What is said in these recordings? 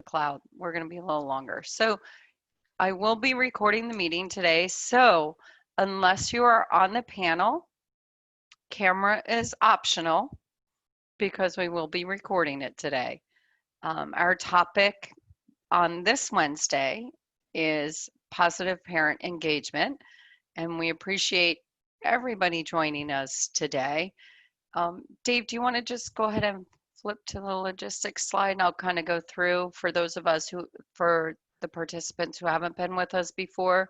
cloud. We're going to be a little longer. So I will be recording the meeting today. So unless you are on the panel, camera is optional because we will be recording it today. Our topic on this Wednesday is positive parent engagement, and we appreciate everybody joining us today. Dave, do you want to just go ahead and flip to the logistics slide, and I'll kind of go through for those of us for the participants who haven't been with us before.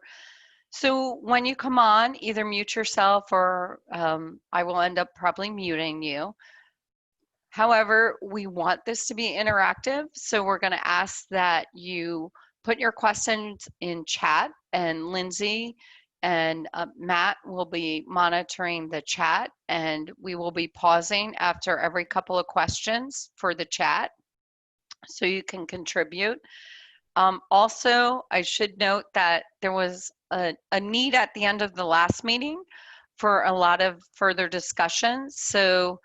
So when you come on, either mute yourself or I will end up probably muting you. However, we want this to be interactive, so we're going to ask that you put your questions in chat, and Lindsay and Matt will be monitoring the chat, and we will be pausing after every couple of questions for the chat so you can contribute. Also, I should note that there was a need at the end of the last meeting for a lot of further discussion. So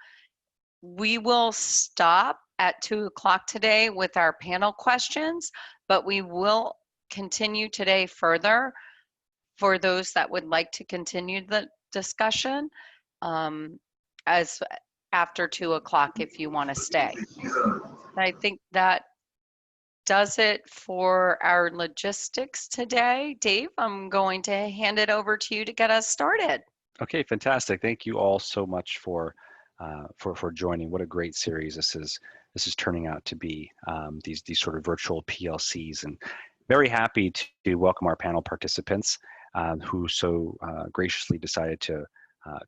we will stop at 2 o'clock today with our panel questions, but we will continue today further for those that would like to continue the discussion as after 2 o'clock if you want to stay. I think that does it for our logistics today. Dave, I'm going to hand it over to you to get us started. Okay, fantastic. Thank you all so much for joining. What a great series this is turning out to be, these sort of virtual PLCs, and very happy to welcome our panel participants who so graciously decided to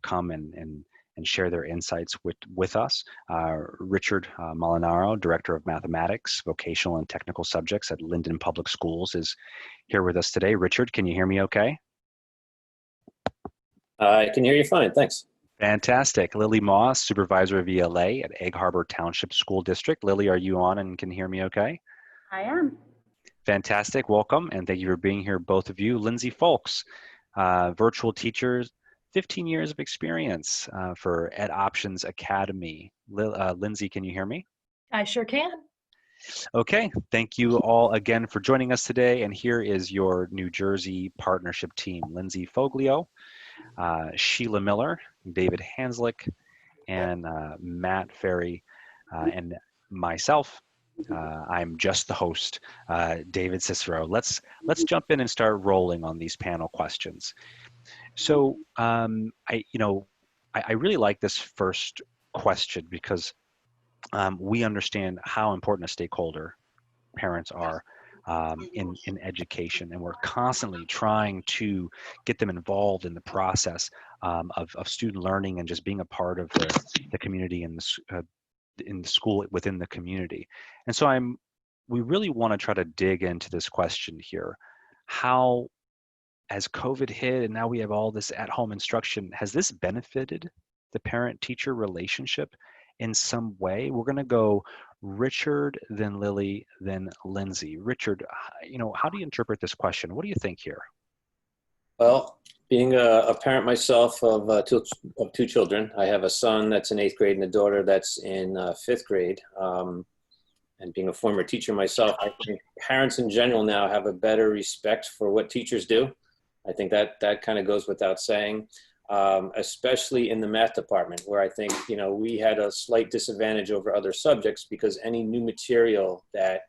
come and share their insights with us. Richard Molinaro, Director of Mathematics, Vocational and Technical Subjects at Linden Public Schools, is here with us today. Richard, can you hear me okay? I can hear you fine, thanks. Fantastic. Lily Moss, Supervisor of ELA at Egg Harbor Township School District. Lily, are you on and can hear me okay? I am. Fantastic. Welcome, and thank you for being here, both of you. Lindsay Folks, virtual teachers, 15 years of experience for Ed Options Academy. Lindsay, can you hear me? I sure can. Okay, thank you all again for joining us today. And here is your New Jersey partnership team: Lindsay Foglio, Sheila Miller, David Hanslick, and Matt Ferry, and myself. I'm just the host, David Cicero. Let's jump in and start rolling on these panel questions. So I really like this first question because we understand how important a stakeholder parents are in education, and we're constantly trying to get them involved in the process of student learning and just being a part of the community and in the school within the community. And so we really want to try to dig into this question here. How, as COVID hit and now we have all this at-home instruction, has this benefited the parent-teacher relationship in some way? We're going to go Richard, then Lily, then Lindsay. Richard, how do you interpret this question? What do you think here? Well, being a parent myself of two children, I have a son that's in 8th grade and a daughter that's in 5th grade. And being a former teacher myself, I think parents in general now have a better respect for what teachers do. I think that kind of goes without saying, especially in the math department, where I think, we had a slight disadvantage over other subjects because any new material that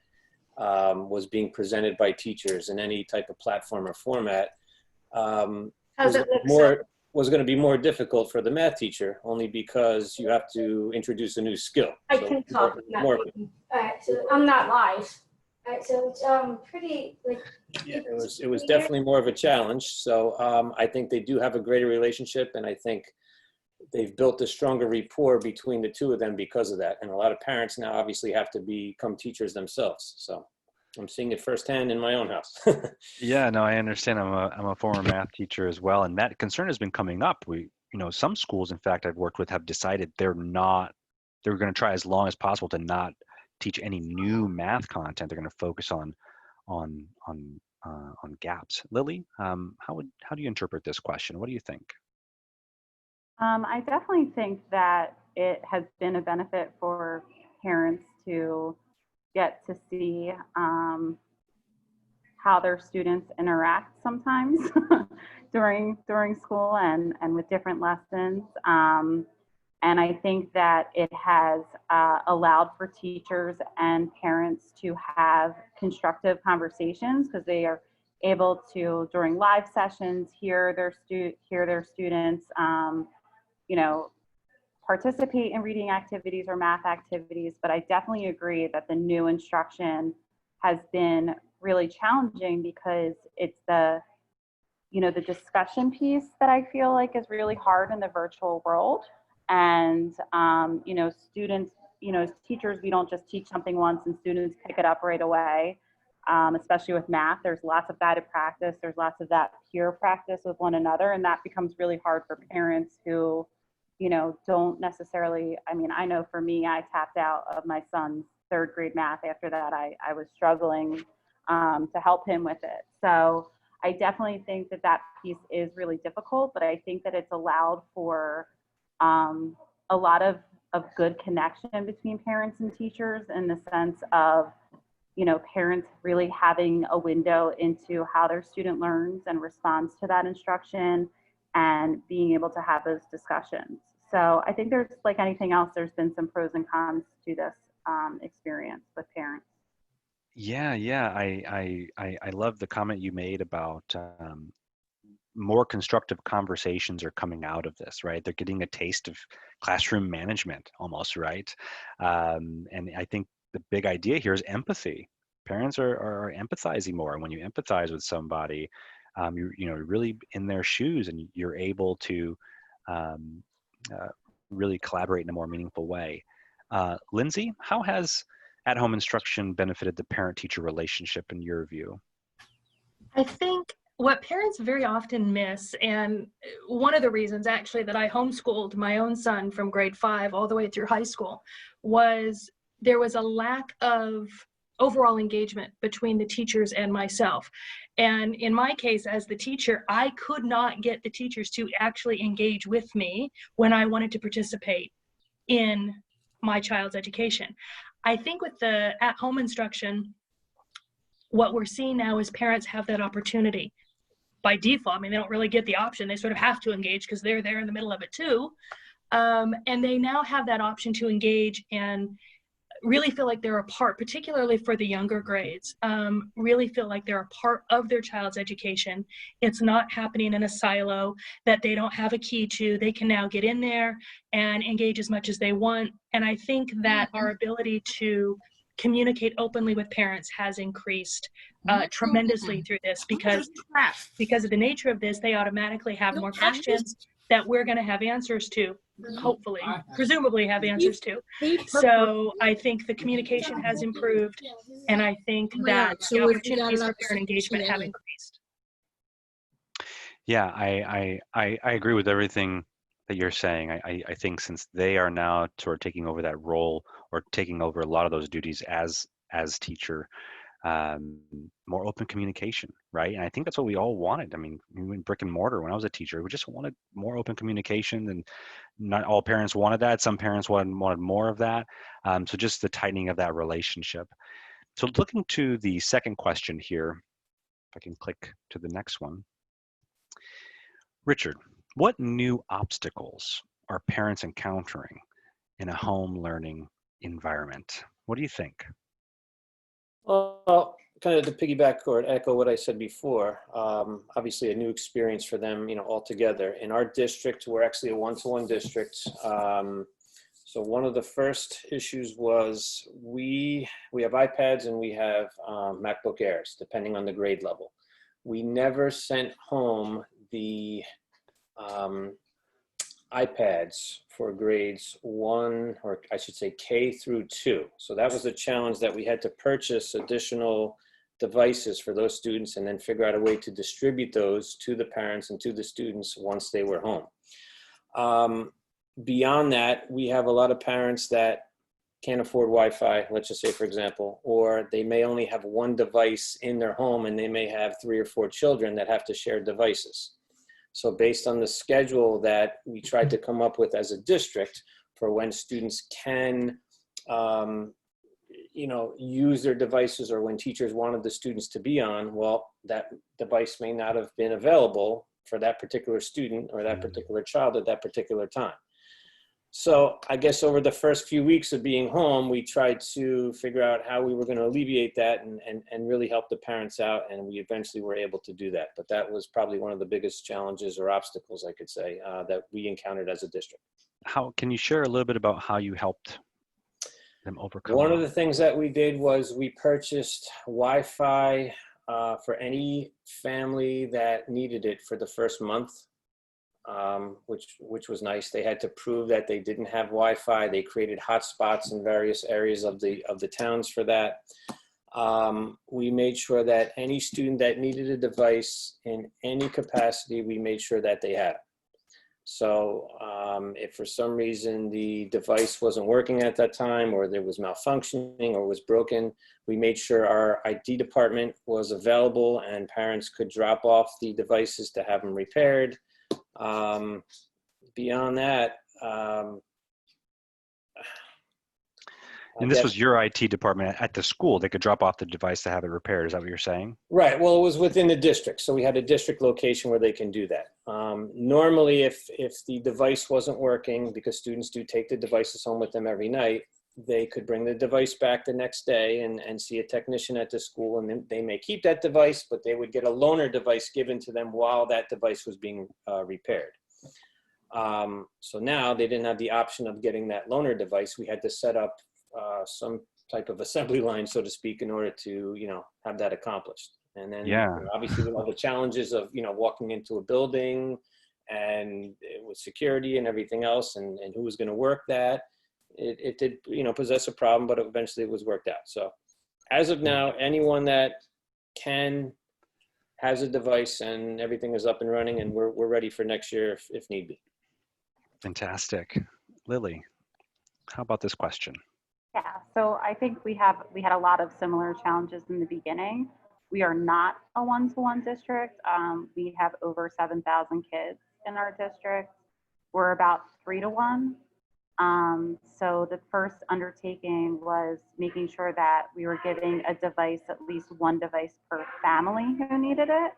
was being presented by teachers in any type of platform or format was going to be more difficult for the math teacher, only because you have to introduce a new skill. I can talk. So I'm not live. So it's pretty like. Yeah, it was definitely more of a challenge. So I think they do have a greater relationship, and I think they've built a stronger rapport between the two of them because of that. And a lot of parents now obviously have to become teachers themselves. So I'm seeing it firsthand in my own house. Yeah, no, I understand. I'm a former math teacher as well, and that concern has been coming up. Some schools, in fact, I've worked with have decided they're going to try as long as possible to not teach any new math content. They're going to focus on gaps. Lily, how do you interpret this question? What do you think? I definitely think that it has been a benefit for parents to get to see how their students interact sometimes during school and with different lessons. And I think that it has allowed for teachers and parents to have constructive conversations because they are able to, during live sessions, hear their students, you know, participate in reading activities or math activities. But I definitely agree that the new instruction has been really challenging because it's the discussion piece that I feel like is really hard in the virtual world. And, students, as teachers, we don't just teach something once and students pick it up right away. Especially with math, there's lots of guided practice. There's lots of that peer practice with one another. And that becomes really hard for parents who, don't necessarily, I know for me, I tapped out of my son's 3rd grade math. After that, I was struggling to help him with it. So I definitely think that piece is really difficult, but I think that it's allowed for a lot of good connection between parents and teachers in the sense of, parents really having a window into how their student learns and responds to that instruction and being able to have those discussions. So I think there's, like anything else, there's been some pros and cons to this experience with parents. Yeah, I love the comment you made about more constructive conversations are coming out of this, right? They're getting a taste of classroom management almost, right? And I think the big idea here is empathy. Parents are empathizing more. And when you empathize with somebody, you're really in their shoes and you're able to really collaborate in a more meaningful way. Lindsay, how has at-home instruction benefited the parent-teacher relationship in your view? I think what parents very often miss, and one of the reasons actually that I homeschooled my own son from grade 5 all the way through high school, was there was a lack of overall engagement between the teachers and myself. And in my case, as the teacher, I could not get the teachers to actually engage with me when I wanted to participate in my child's education. I think with the at-home instruction, what we're seeing now is parents have that opportunity by default. They don't really get the option. They sort of have to engage because they're there in the middle of it too. And they now have that option to engage and really feel like they're a part, particularly for the younger grades, really feel like they're a part of their child's education. It's not happening in a silo that they don't have a key to. They can now get in there and engage as much as they want. And I think that our ability to communicate openly with parents has increased tremendously through this because of the nature of this, they automatically have more questions that we're going to have answers to, hopefully, presumably have answers to. So I think the communication has improved, and I think that the opportunities for parent engagement have increased. Yeah, I agree with everything that you're saying. I think since they are now sort of taking over that role or taking over a lot of those duties as teacher, more open communication, right? And I think that's what we all wanted. In brick and mortar, when I was a teacher, we just wanted more open communication, and not all parents wanted that. Some parents wanted more of that. So just the tightening of that relationship. So looking to the second question here, if I can click to the next one. Richard, what new obstacles are parents encountering in a home learning environment? What do you think? Well, kind of to piggyback or echo what I said before, obviously a new experience for them, altogether. In our district, we're actually a one-to-one district. So one of the first issues was we have iPads and we have MacBook Airs, depending on the grade level. We never sent home the iPads for grades 1, or I should say K through 2. So that was a challenge, that we had to purchase additional devices for those students and then figure out a way to distribute those to the parents and to the students once they were home. Beyond that, we have a lot of parents that can't afford Wi-Fi, let's just say, for example, or they may only have one device in their home and they may have 3 or 4 children that have to share devices. So based on the schedule that we tried to come up with as a district for when students can, use their devices, or when teachers wanted the students to be on, well, that device may not have been available for that particular student or that particular child at that particular time. So I guess over the first few weeks of being home, we tried to figure out how we were going to alleviate that and really help the parents out. And we eventually were able to do that. But that was probably one of the biggest challenges or obstacles, I could say, that we encountered as a district. How can you share a little bit about how you helped them overcome? One of the things that we did was we purchased Wi-Fi for any family that needed it for the first month. Which was nice. They had to prove that they didn't have Wi-Fi. They created hotspots in various areas of the towns for that. We made sure that any student that needed a device in any capacity, we made sure that they had it. So if for some reason the device wasn't working at that time, or there was malfunctioning or was broken, we made sure our IT department was available and parents could drop off the devices to have them repaired. Beyond that, and this was your IT department at the school. They could drop off the device to have it repaired. Is that what you're saying? Right. Well, it was within the district. So we had a district location where they can do that. Normally, if the device wasn't working, because students do take the devices home with them every night, they could bring the device back the next day and see a technician at the school, and then they may keep that device, but they would get a loaner device given to them while that device was being repaired. So now they didn't have the option of getting that loaner device. We had to set up some type of assembly line, so to speak, in order to, have that accomplished. And then obviously with all the challenges of, walking into a building and with security and everything else, and who was going to work that, it did, possess a problem, but eventually it was worked out. So as of now, anyone that has a device, and everything is up and running, and we're ready for next year if need be. Fantastic. Lily, how about this question? Yeah, so I think we had a lot of similar challenges in the beginning. We are not a one-to-one district. We have over 7,000 kids in our district. We're about 3-to-1. So the first undertaking was making sure that we were giving a device, at least one device per family who needed it.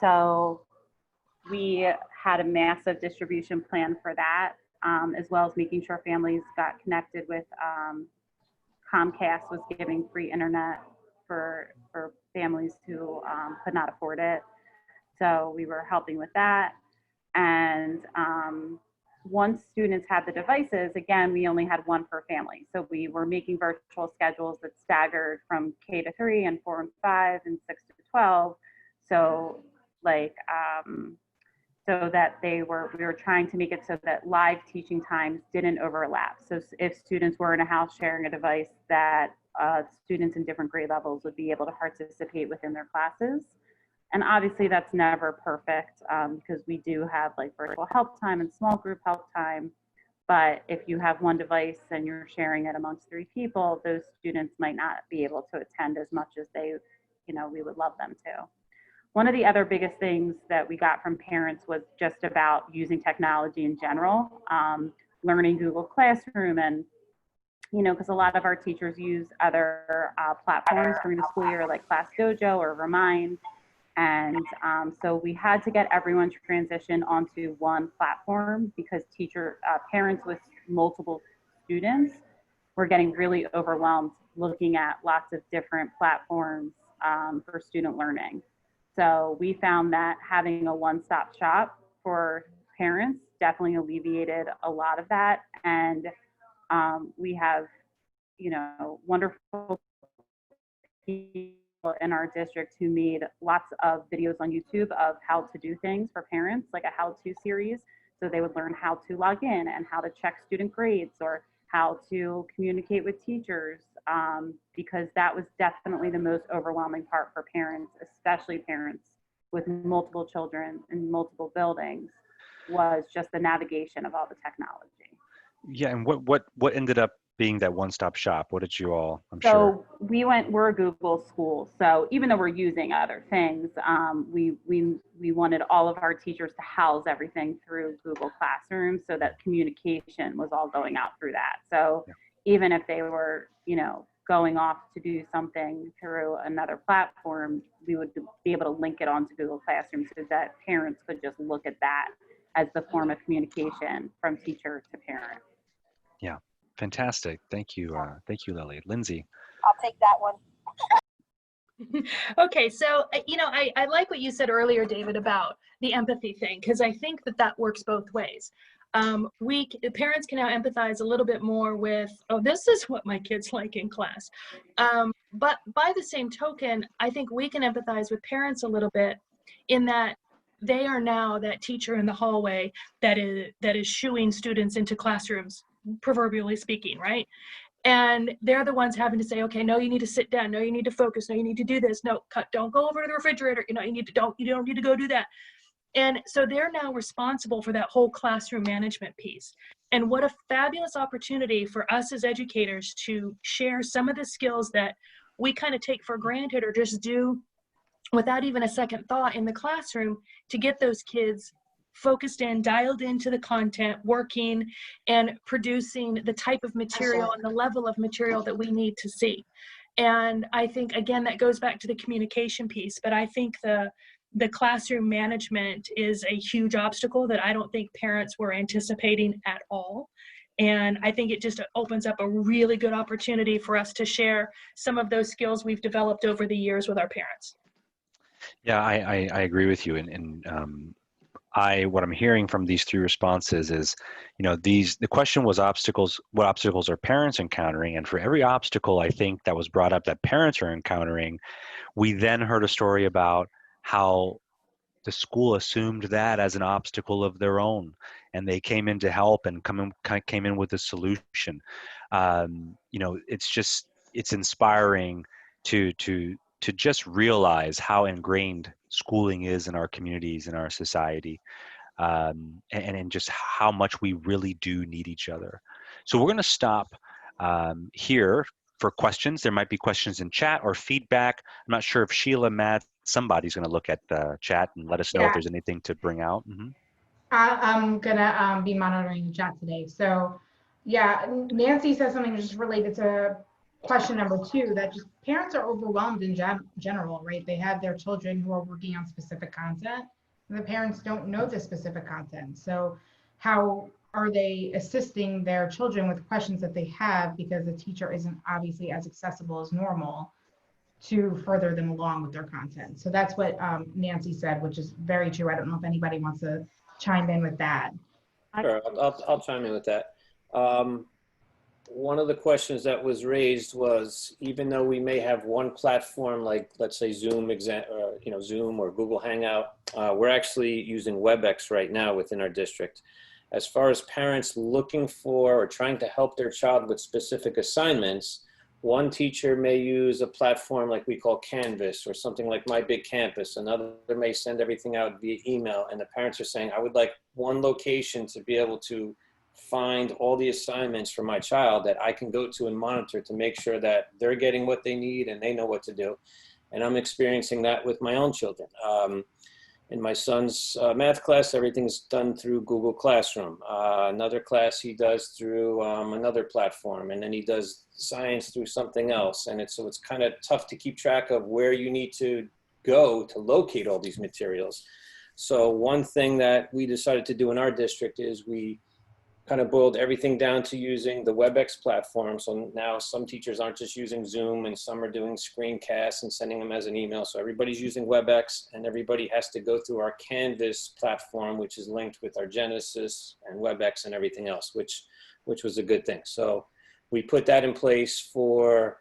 So we had a massive distribution plan for that, as well as making sure families got connected with Comcast was giving free internet for families who could not afford it. So we were helping with that. And once students had the devices, again, we only had one per family. So we were making virtual schedules that staggered from K to 3 and 4 and 5 and 6 to 12. So so that we were trying to make it so that live teaching times didn't overlap. So if students were in a house sharing a device, that students in different grade levels would be able to participate within their classes. And obviously that's never perfect, because we do have like virtual help time and small group help time. But if you have one device and you're sharing it amongst 3 people, those students might not be able to attend as much as we would love them to. One of the other biggest things that we got from parents was just about using technology in general, learning Google Classroom, and because a lot of our teachers use other platforms during the school year, like Class Dojo or Remind. And so we had to get everyone to transition onto one platform, because parents with multiple students were getting really overwhelmed looking at lots of different platforms for student learning. So we found that having a one-stop shop for parents definitely alleviated a lot of that. And we have, wonderful people in our district who made lots of videos on YouTube of how to do things for parents, like a how-to series. So they would learn how to log in and how to check student grades, or how to communicate with teachers, because that was definitely the most overwhelming part for parents, especially parents with multiple children in multiple buildings, was just the navigation of all the technology. Yeah, and what ended up being that one-stop shop? What did you all, So we're a Google school. So even though we're using other things, we wanted all of our teachers to house everything through Google Classroom, so that communication was all going out through that. So even if they were, you know, going off to do something through another platform, we would be able to link it onto Google Classroom so that parents could just look at that as the form of communication from teacher to parent. Yeah, fantastic. Thank you, Lily. Lindsay. I'll take that one. Okay, so you know, I like what you said earlier, David, about the empathy thing, because I think that works both ways. Parents can now empathize a little bit more with, oh, this is what my kids like in class. But by the same token, I think we can empathize with parents a little bit in that they are now that teacher in the hallway that is shooing students into classrooms, proverbially speaking, right? And they're the ones having to say, okay, no, you need to sit down. No, you need to focus. No, you need to do this. No, don't go over to the refrigerator. You know, you don't need to go do that. And so they're now responsible for that whole classroom management piece. And what a fabulous opportunity for us as educators to share some of the skills that we kind of take for granted or just do without even a second thought in the classroom to get those kids focused in, dialed into the content, working and producing the type of material and the level of material that we need to see. And I think, again, that goes back to the communication piece, but I think the classroom management is a huge obstacle that I don't think parents were anticipating at all. And I think it just opens up a really good opportunity for us to share some of those skills we've developed over the years with our parents. Yeah, I agree with you. And what I'm hearing from these three responses is, you know, the question was what obstacles are parents encountering? And for every obstacle, I think, that was brought up that parents are encountering, we then heard a story about how the school assumed that as an obstacle of their own, and they came in to help and came in with a solution. You know, it's inspiring to just realize how ingrained schooling is in our communities, in our society, and just how much we really do need each other. So we're going to stop here for questions. There might be questions in chat or feedback. I'm not sure if Sheila, Matt, somebody's going to look at the chat and let us know if there's anything to bring out. Mm-hmm. I'm gonna be monitoring the chat today. So yeah, Nancy says something just related to question number 2, that just parents are overwhelmed in general, right? They have their children who are working on specific content, and the parents don't know the specific content. So how are they assisting their children with questions that they have, because the teacher isn't obviously as accessible as normal to further them along with their content? So that's what Nancy said, which is very true. I don't know if anybody wants to chime in with that. Sure, I'll chime in with that. One of the questions that was raised was, even though we may have one platform, like let's say Zoom, Zoom or Google Hangout, we're actually using WebEx right now within our district. As far as parents looking for or trying to help their child with specific assignments, one teacher may use a platform like we call Canvas or something like My Big Campus. Another may send everything out via email, and the parents are saying, I would like one location to be able to find all the assignments for my child that I can go to and monitor to make sure that they're getting what they need and they know what to do. And I'm experiencing that with my own children. In my son's math class, everything's done through Google Classroom. Another class he does through another platform, and then he does science through something else. And so it's kind of tough to keep track of where you need to go to locate all these materials. So one thing that we decided to do in our district is we kind of boiled everything down to using the WebEx platform. So now some teachers aren't just using Zoom, and some are doing screencasts and sending them as an email. So everybody's using WebEx, and everybody has to go through our Canvas platform, which is linked with our Genesis and WebEx and everything else, which was a good thing. So we put that in place for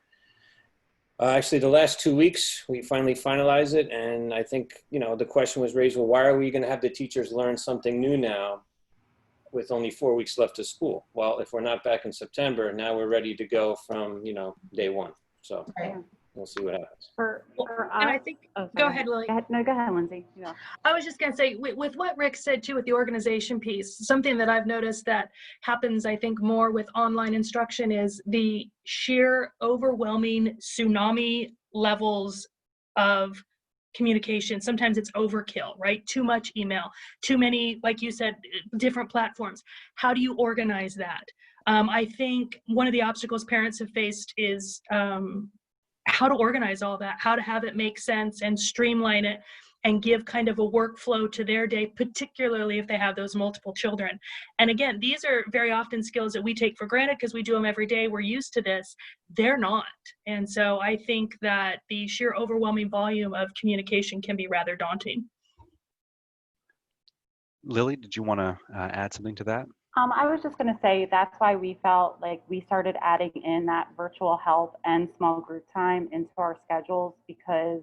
actually the last 2 weeks. We finally finalized it. And I think, you know, the question was raised, well, why are we going to have the teachers learn something new now with only 4 weeks left of school? Well, if we're not back in September, now we're ready to go from, you know, day one. So we'll see what happens. And I think, go ahead, Lily. No, go ahead, Lindsay. Yeah. I was just going to say, with what Rick said too, with the organization piece, something that I've noticed that happens, I think, more with online instruction is the sheer overwhelming tsunami levels of communication. Sometimes it's overkill, right? Too much email, too many, like you said, different platforms. How do you organize that? I think one of the obstacles parents have faced is how to organize all that, how to have it make sense and streamline it and give kind of a workflow to their day, particularly if they have those multiple children. And again, these are very often skills that we take for granted because we do them every day. We're used to this. They're not. And so I think that the sheer overwhelming volume of communication can be rather daunting. Lily, did you want to add something to that? I was just going to say that's why we felt like we started adding in that virtual help and small group time into our schedules, because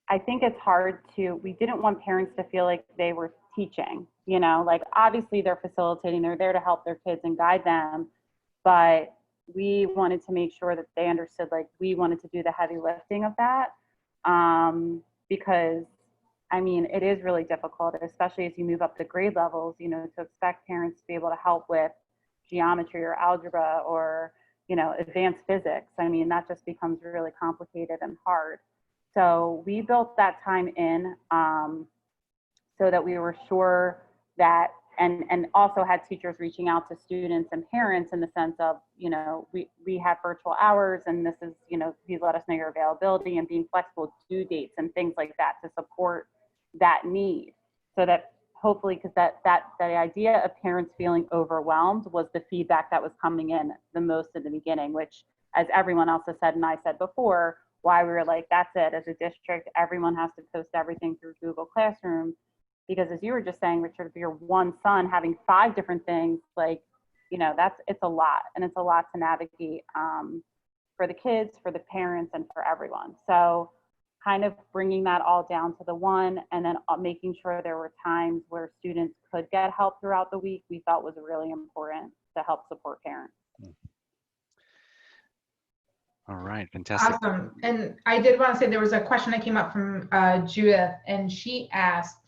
I think it's hard we didn't want parents to feel like they were teaching, you know, like obviously they're facilitating, they're there to help their kids and guide them, but we wanted to make sure that they understood, like we wanted to do the heavy lifting of that, because I mean, it is really difficult, especially as you move up the grade levels, you know, to expect parents to be able to help with geometry or algebra or, you know, advanced physics. I mean, that just becomes really complicated and hard. So we built that time in so that we were sure that, and also had teachers reaching out to students and parents in the sense of, you know, we have virtual hours and this is, you know, please let us know your availability, and being flexible due dates and things like that to support that need. So that hopefully, because the idea of parents feeling overwhelmed was the feedback that was coming in the most in the beginning, which, as everyone else has said and I said before, why we were like, that's it, as a district, everyone has to post everything through Google Classroom. Because as you were just saying, Richard, if you're one son having 5 different things, like, you know, it's a lot, and it's a lot to navigate for the kids, for the parents, and for everyone. So kind of bringing that all down to the one, and then making sure there were times where students could get help throughout the week, we felt was really important to help support parents. All right, fantastic. Awesome. And I did want to say there was a question that came up from Judith, and she asked,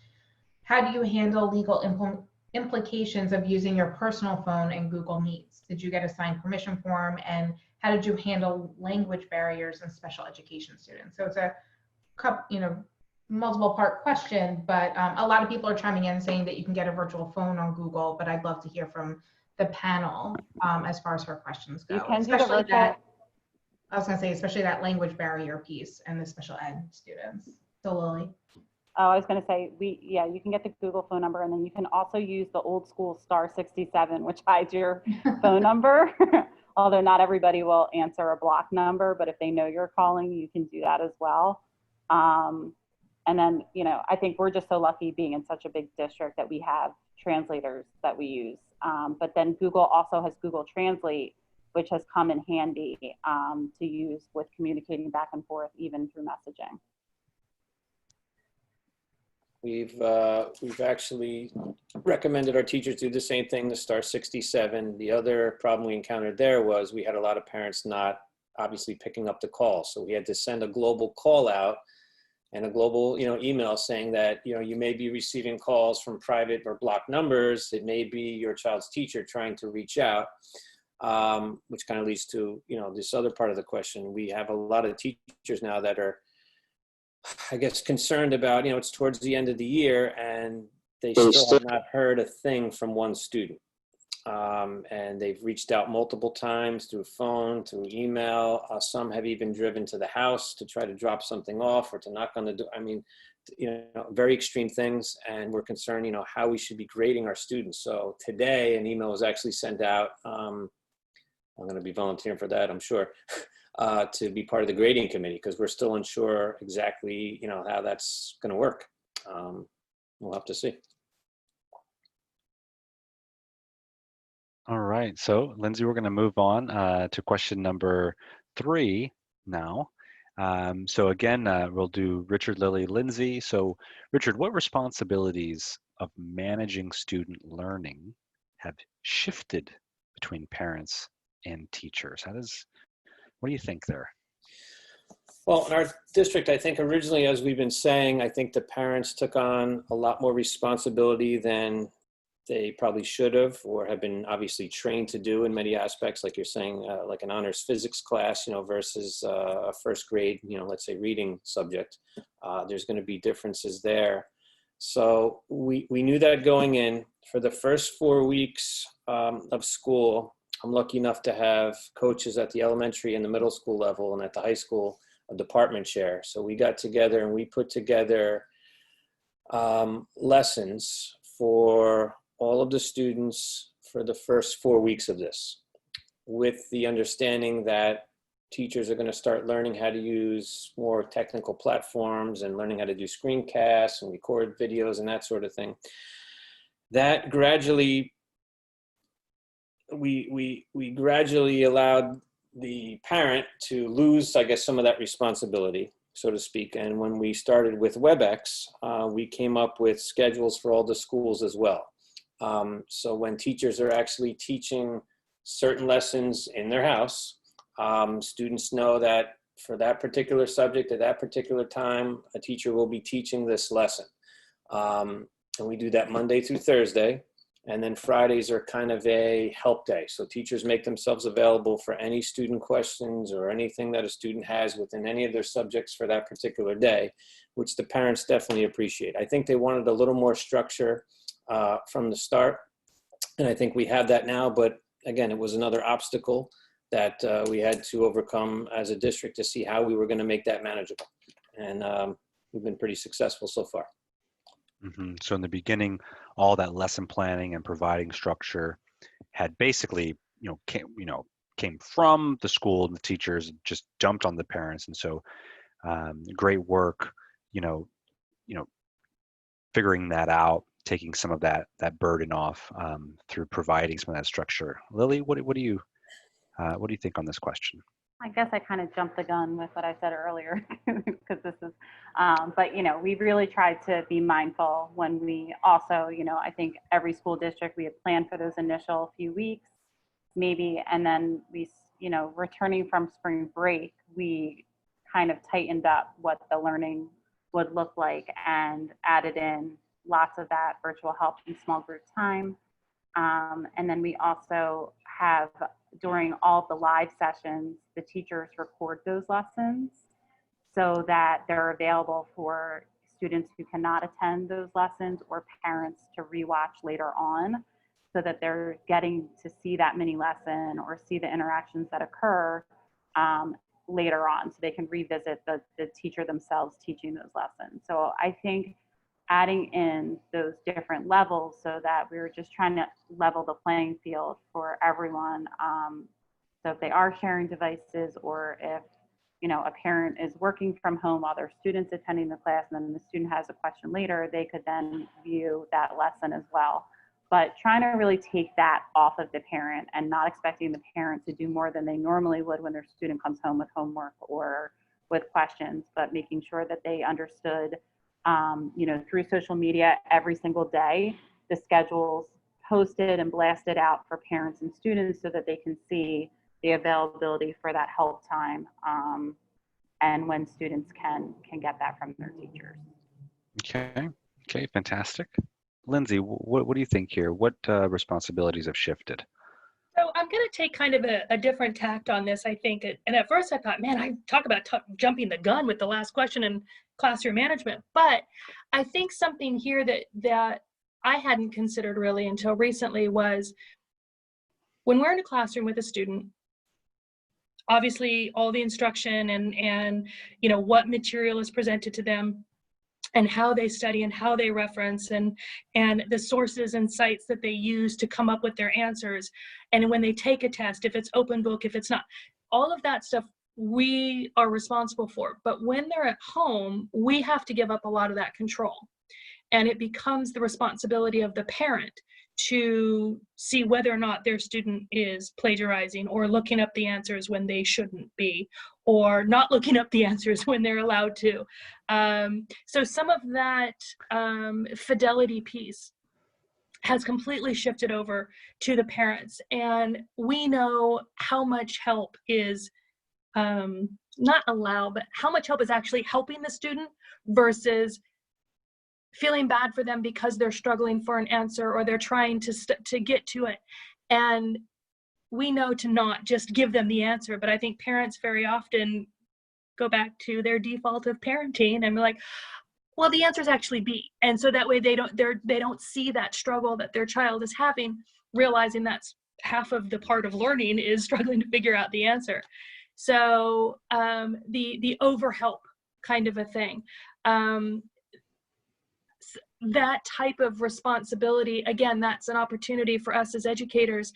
how do you handle legal implications of using your personal phone in Google Meets? Did you get a signed permission form? And how did you handle language barriers in special education students? So it's a couple, you know, multiple part question, but a lot of people are chiming in saying that you can get a virtual phone on Google, but I'd love to hear from the panel as far as her questions go. You can do the Especially virtual. that, I was going to say, especially that language barrier piece and the special ed students. So Lily. Oh, I was going to say, you can get the Google phone number, and then you can also use the old school *67, which hides your phone number. Although not everybody will answer a block number, but if they know you're calling, you can do that as well. And then, you know, I think we're just so lucky being in such a big district that we have translators that we use. But then Google also has Google Translate, which has come in handy to use with communicating back and forth, even through messaging. We've actually recommended our teachers do the same thing, the *67. The other problem we encountered there was we had a lot of parents not obviously picking up the call. So we had to send a global call out and a global, you know, email saying that, you know, you may be receiving calls from private or blocked numbers. It may be your child's teacher trying to reach out, which kind of leads to, you know, this other part of the question. We have a lot of teachers now that are, I guess, concerned about, you know, it's towards the end of the year and they still have not heard a thing from one student. And they've reached out multiple times through phone, through email. Some have even driven to the house to try to drop something off or to knock on the door. I mean, you know, very extreme things. And we're concerned, you know, how we should be grading our students. So today an email was actually sent out. I'm going to be volunteering for that, I'm sure. To be part of the grading committee, because we're still unsure exactly, you know, how that's going to work. We'll have to see. All right, so Lindsay, we're going to move on to question number 3 now. So again, we'll do Richard, Lily, Lindsay. So Richard, what responsibilities of managing student learning have shifted between parents and teachers? What do you think there? Well, in our district, I think originally, as we've been saying, I think the parents took on a lot more responsibility than they probably should have or have been obviously trained to do in many aspects, like you're saying, like an honors physics class, you know, versus a first grade, you know, let's say reading subject. There's going to be differences there. So we knew that going in. For the first 4 weeks of school, I'm lucky enough to have coaches at the elementary and the middle school level, and at the high school, a department chair. So we got together and we put together lessons for all of the students for the first 4 weeks of this, with the understanding that teachers are going to start learning how to use more technical platforms and learning how to do screencasts and record videos and that sort of thing. That gradually, we gradually allowed the parent to lose, I guess, some of that responsibility, so to speak. And when we started with WebEx, we came up with schedules for all the schools as well. So when teachers are actually teaching certain lessons in their house, students know that for that particular subject at that particular time, a teacher will be teaching this lesson. And we do that Monday through Thursday. And then Fridays are kind of a help day. So teachers make themselves available for any student questions or anything that a student has within any of their subjects for that particular day, which the parents definitely appreciate. I think they wanted a little more structure from the start. And I think we have that now, but again, it was another obstacle that we had to overcome as a district to see how we were going to make that manageable. And we've been pretty successful so far. Mm-hmm. So in the beginning, all that lesson planning and providing structure had basically, came from the school, and the teachers just dumped on the parents. And so great work, figuring that out, taking some of that burden off through providing some of that structure. Lily, what do you think on this question? I guess I kind of jumped the gun with what I said earlier because this is, but we really tried to be mindful when we also, I think every school district, we had planned for those initial few weeks, maybe, and then we, returning from spring break, we kind of tightened up what the learning would look like and added in lots of that virtual help and small group time. And then we also have, during all the live sessions, the teachers record those lessons so that they're available for students who cannot attend those lessons or parents to rewatch later on, so that they're getting to see that mini lesson or see the interactions that occur later on, so they can revisit the teacher themselves teaching those lessons. So I think adding in those different levels so that we were just trying to level the playing field for everyone. So if they are sharing devices, or if a parent is working from home while their student's attending the class and then the student has a question later, they could then view that lesson as well. But trying to really take that off of the parent and not expecting the parent to do more than they normally would when their student comes home with homework or with questions, but making sure that they understood through social media every single day, the schedules posted and blasted out for parents and students so that they can see the availability for that help time, and when students can get that from their teachers. Okay, fantastic. Lindsay, what do you think here? What responsibilities have shifted? So I'm going to take kind of a different tact on this, I think. And at first I thought, man, I talk about jumping the gun with the last question in classroom management. But I think something here that I hadn't considered really until recently was, when we're in a classroom with a student, obviously all the instruction and what material is presented to them, and how they study and how they reference and the sources and sites that they use to come up with their answers. And when they take a test, if it's open book, if it's not, all of that stuff we are responsible for. But when they're at home, we have to give up a lot of that control. And it becomes the responsibility of the parent to see whether or not their student is plagiarizing or looking up the answers when they shouldn't be, or not looking up the answers when they're allowed to. So some of that fidelity piece has completely shifted over to the parents. And we know how much help is not allowed, but how much help is actually helping the student versus feeling bad for them because they're struggling for an answer or they're trying to get to it. And we know to not just give them the answer, but I think parents very often go back to their default of parenting and be like, well, the answer is actually B. And so that way they don't see that struggle that their child is having, realizing that's half of the part of learning is struggling to figure out the answer. So the overhelp kind of a thing. That type of responsibility, again, that's an opportunity for us as educators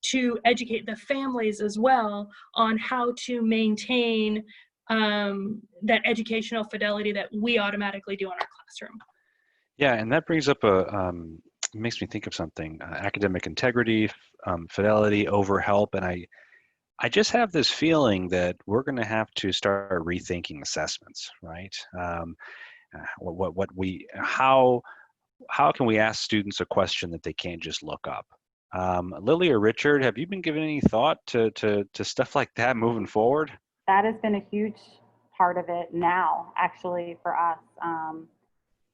to educate the families as well on how to maintain that educational fidelity that we automatically do in our classroom. Yeah, and that brings up makes me think of something, academic integrity, fidelity, overhelp, and I just have this feeling that we're going to have to start rethinking assessments, right? How can we ask students a question that they can't just look up? Lily or Richard, have you been giving any thought to stuff like that moving forward? That has been a huge part of it now, actually, for us.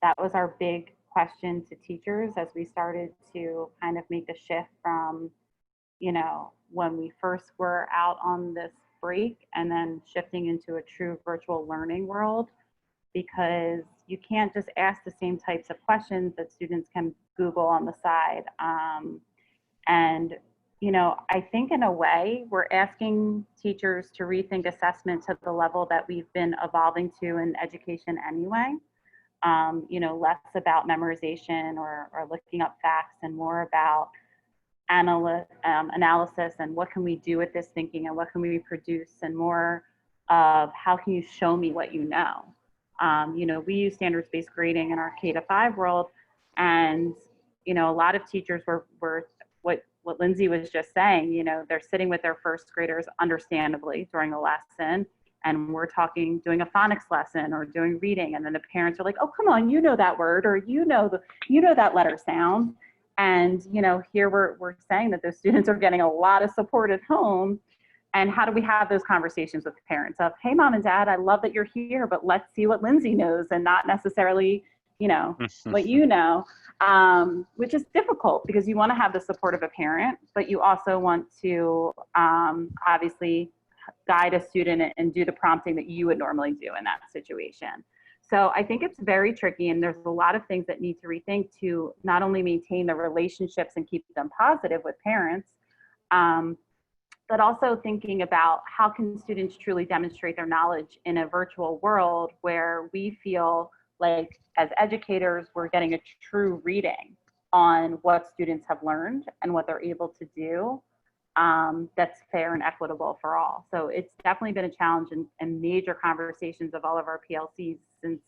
That was our big question to teachers as we started to kind of make the shift from, when we first were out on this break and then shifting into a true virtual learning world, because you can't just ask the same types of questions that students can Google on the side. And I think in a way, we're asking teachers to rethink assessment to the level that we've been evolving to in education anyway. Less about memorization or looking up facts and more about analysis and what can we do with this thinking and what can we produce, and more of how can you show me what you know. We use standards-based grading in our K-5 world, and a lot of teachers were what Lindsay was just saying. They're sitting with their first graders, understandably, during a lesson, and we're doing a phonics lesson or doing reading, and then the parents are like, "Oh, come on, you know that word, or you know that letter sound." And here we're saying that those students are getting a lot of support at home. And how do we have those conversations with parents of, "Hey, mom and dad, I love that you're here, but let's see what Lindsay knows and not necessarily, what you know," which is difficult because you want to have the support of a parent, but you also want to obviously guide a student and do the prompting that you would normally do in that situation. So I think it's very tricky, and there's a lot of things that need to rethink to not only maintain the relationships and keep them positive with parents, but also thinking about how can students truly demonstrate their knowledge in a virtual world where we feel like as educators, we're getting a true reading on what students have learned and what they're able to do that's fair and equitable for all. So it's definitely been a challenge and major conversations of all of our PLCs since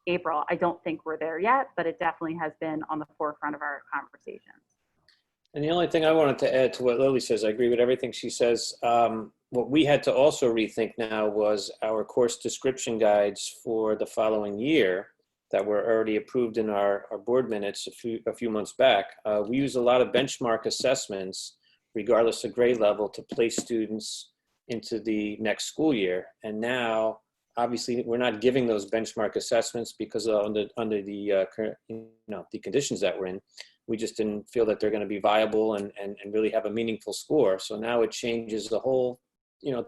April. I don't think we're there yet, but it definitely has been on the forefront of our conversations. And the only thing I wanted to add to what Lily says, I agree with everything she says. What we had to also rethink now was our course description guides for the following year that were already approved in our board minutes a few months back. We use a lot of benchmark assessments, regardless of grade level, to place students into the next school year. And now, obviously, we're not giving those benchmark assessments because under the the conditions that we're in. We just didn't feel that they're going to be viable and really have a meaningful score. So now it changes the whole,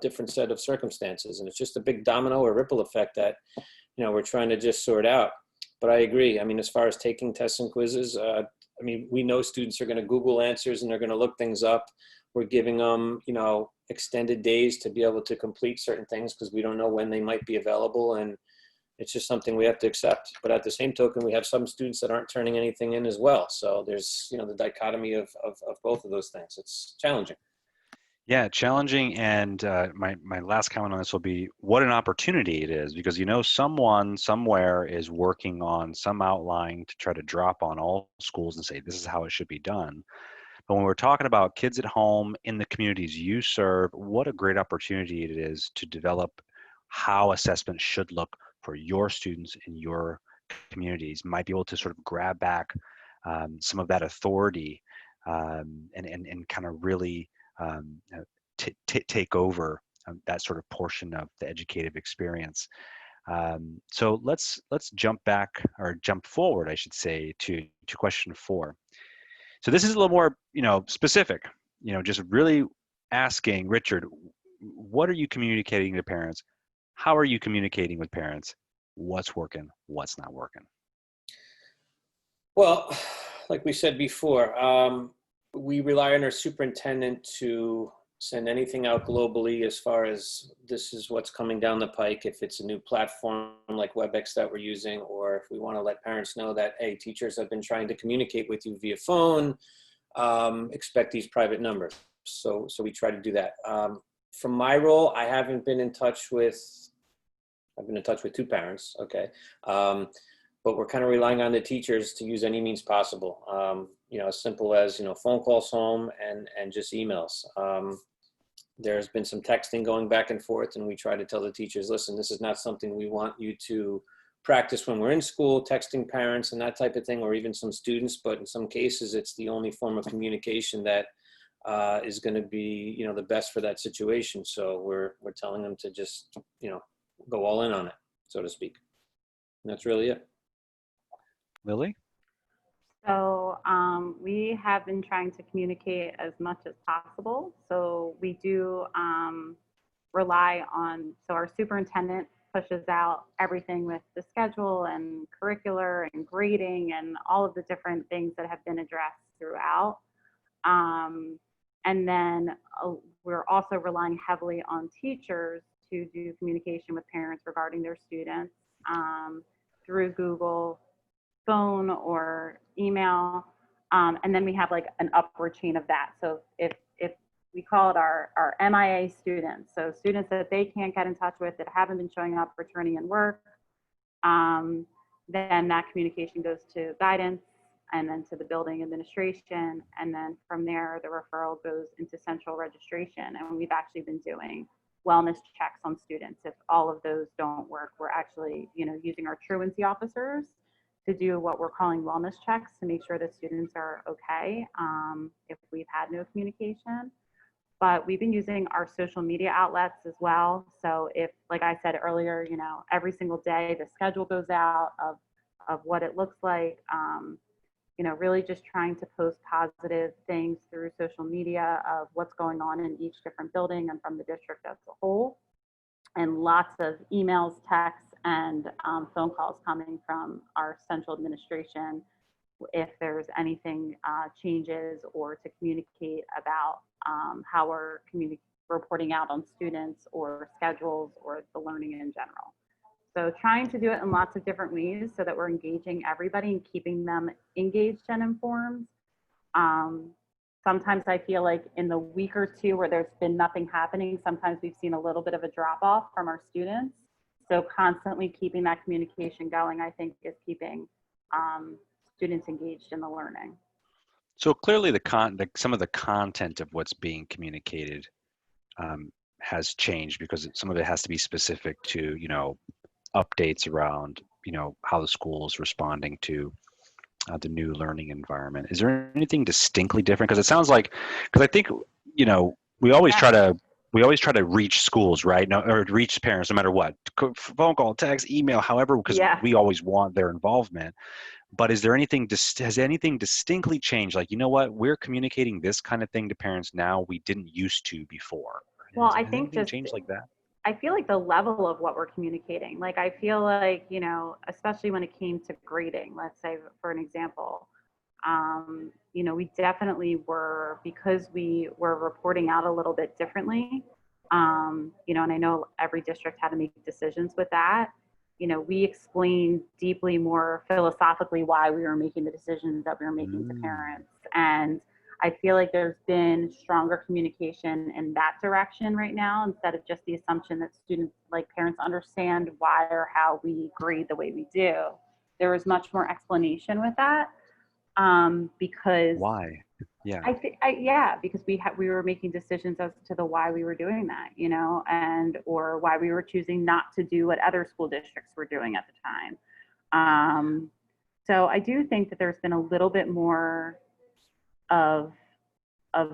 different set of circumstances. And it's just a big domino or ripple effect that, we're trying to just sort out. But I agree. I mean, as far as taking tests and quizzes, we know students are going to Google answers and they're going to look things up. We're giving them, extended days to be able to complete certain things because we don't know when they might be available. And it's just something we have to accept. But at the same token, we have some students that aren't turning anything in as well. So there's, the dichotomy of both of those things. It's challenging. Yeah, challenging. And my last comment on this will be what an opportunity it is, because someone somewhere is working on some outline to try to drop on all schools and say, this is how it should be done. But when we're talking about kids at home in the communities you serve, what a great opportunity it is to develop how assessment should look for your students in your communities. Might be able to sort of grab back some of that authority and kind of really take over that sort of portion of the educative experience. So let's jump forward, I should say, to question 4. So this is a little more, specific, just really asking Richard, what are you communicating to parents? How are you communicating with parents? what's working, what's not working? Well, like we said before, we rely on our superintendent to send anything out globally as far as this is what's coming down the pike. If it's a new platform like WebEx that we're using, or if we want to let parents know that, hey, teachers have been trying to communicate with you via phone, expect these private numbers. So we try to do that. From my role, I haven't been in touch with, I've been in touch with 2 parents, okay. But we're kind of relying on the teachers to use any means possible. As simple as, phone calls home and just emails. There's been some texting going back and forth, and we try to tell the teachers, listen, this is not something we want you to practice when we're in school, texting parents and that type of thing, or even some students, but in some cases, it's the only form of communication that is going to be, the best for that situation. So we're telling them to just, go all in on it, so to speak. And that's really it. Lily? So we have been trying to communicate as much as possible. So we do rely on, so our superintendent pushes out everything with the schedule and curricular and grading and all of the different things that have been addressed throughout. And then we're also relying heavily on teachers to do communication with parents regarding their students through Google, phone, or email. And then we have like an upward chain of that. So if we call it our MIA students, so students that they can't get in touch with, that haven't been showing up for turning in work, then that communication goes to guidance and then to the building administration. And then from there, the referral goes into central registration. And we've actually been doing wellness checks on students. If all of those don't work, we're actually, using our truancy officers to do what we're calling wellness checks to make sure that students are okay if we've had no communication. But we've been using our social media outlets as well. So if, like I said earlier, every single day the schedule goes out of what it looks like, really just trying to post positive things through social media of what's going on in each different building and from the district as a whole. And lots of emails, texts, and phone calls coming from our central administration if there's anything changes, or to communicate about how we're reporting out on students or schedules or the learning in general. So trying to do it in lots of different ways so that we're engaging everybody and keeping them engaged and informed. Sometimes I feel like in the week or two where there's been nothing happening, sometimes we've seen a little bit of a drop off from our students. So constantly keeping that communication going, I think, is keeping students engaged in the learning. So clearly some of the content of what's being communicated has changed, because some of it has to be specific to, updates around, how the school is responding to the new learning environment. Is there anything distinctly different? Because it sounds like, because I think, we always try to reach schools, right? No, or reach parents, no matter what, phone call, text, email, however, because we always want their involvement. But is there anything, has anything distinctly changed? Like, we're communicating this kind of thing to parents now we didn't used to before. Well, I think just changed like that. I feel like the level of what we're communicating, like I feel like, especially when it came to grading, let's say for an example, we definitely were, because we were reporting out a little bit differently, and I know every district had to make decisions with that. We explained deeply more philosophically why we were making the decisions that we were making to parents. And I feel like there's been stronger communication in that direction right now, instead of just the assumption that students, like parents, understand why or how we grade the way we do. There was much more explanation with that, because why? Yeah. Because we were making decisions as to the why we were doing that, and or why we were choosing not to do what other school districts were doing at the time. So I do think that there's been a little bit more of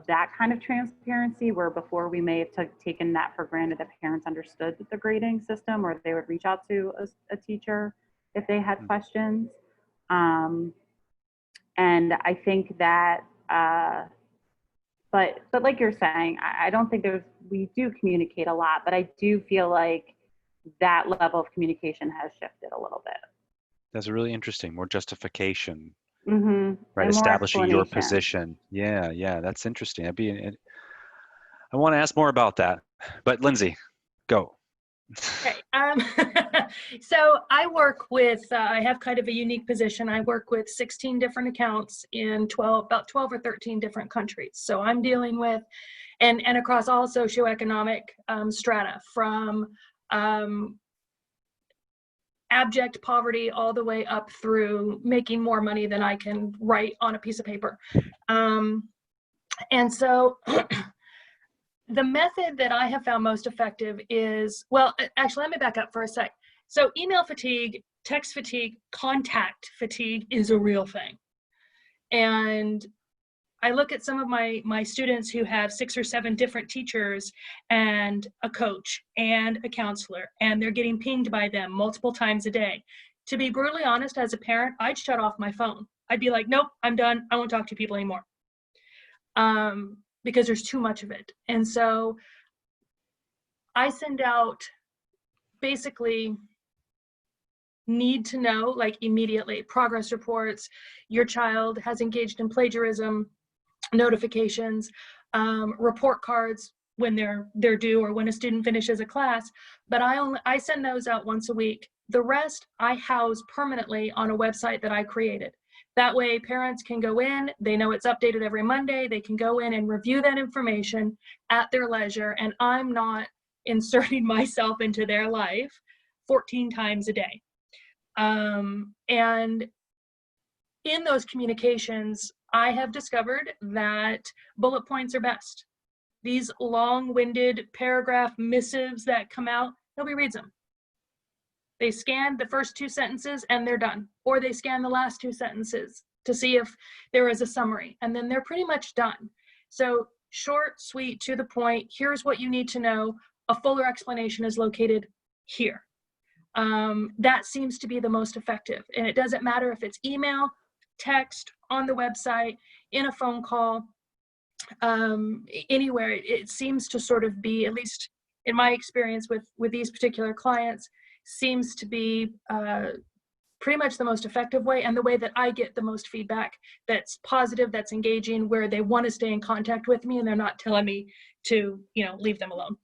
that kind of transparency, where before we may have taken that for granted that parents understood the grading system, or they would reach out to a teacher if they had questions. And I think that, but like you're saying, I don't think we do communicate a lot, but I do feel like that level of communication has shifted a little bit. That's really interesting. More justification, Mm-hmm. right? And more Establishing your explanation. position. Yeah, that's interesting. I want to ask more about that, but Lindsay, go. Okay. So I work with, I have kind of a unique position. I work with 16 different accounts in about 12 or 13 different countries. So I'm dealing with, and across all socioeconomic strata, from abject poverty all the way up through making more money than I can write on a piece of paper. And so the method that I have found most effective is, well, actually, let me back up for a sec. So email fatigue, text fatigue, contact fatigue is a real thing. And I look at some of my students who have 6 or 7 different teachers and a coach and a counselor, and they're getting pinged by them multiple times a day. To be brutally honest, as a parent, I'd shut off my phone. I'd be like, nope, I'm done. I won't talk to people anymore. Because there's too much of it. And so I send out basically need to know, like immediately, progress reports, your child has engaged in plagiarism, notifications, report cards when they're due or when a student finishes a class, but I send those out once a week. The rest I house permanently on a website that I created. That way parents can go in, they know it's updated every Monday, they can go in and review that information at their leisure, and I'm not inserting myself into their life 14 times a day. And in those communications, I have discovered that bullet points are best. These long-winded paragraph missives that come out, nobody reads them. They scan the first 2 sentences and they're done. Or they scan the last 2 sentences to see if there is a summary, and then they're pretty much done. So short, sweet, to the point, here's what you need to know. A fuller explanation is located here. That seems to be the most effective. And it doesn't matter if it's email, text, on the website, in a phone call, anywhere. It seems to sort of be, at least in my experience with these particular clients, seems to be pretty much the most effective way, and the way that I get the most feedback that's positive, that's engaging, where they want to stay in contact with me and they're not telling me to, leave them alone.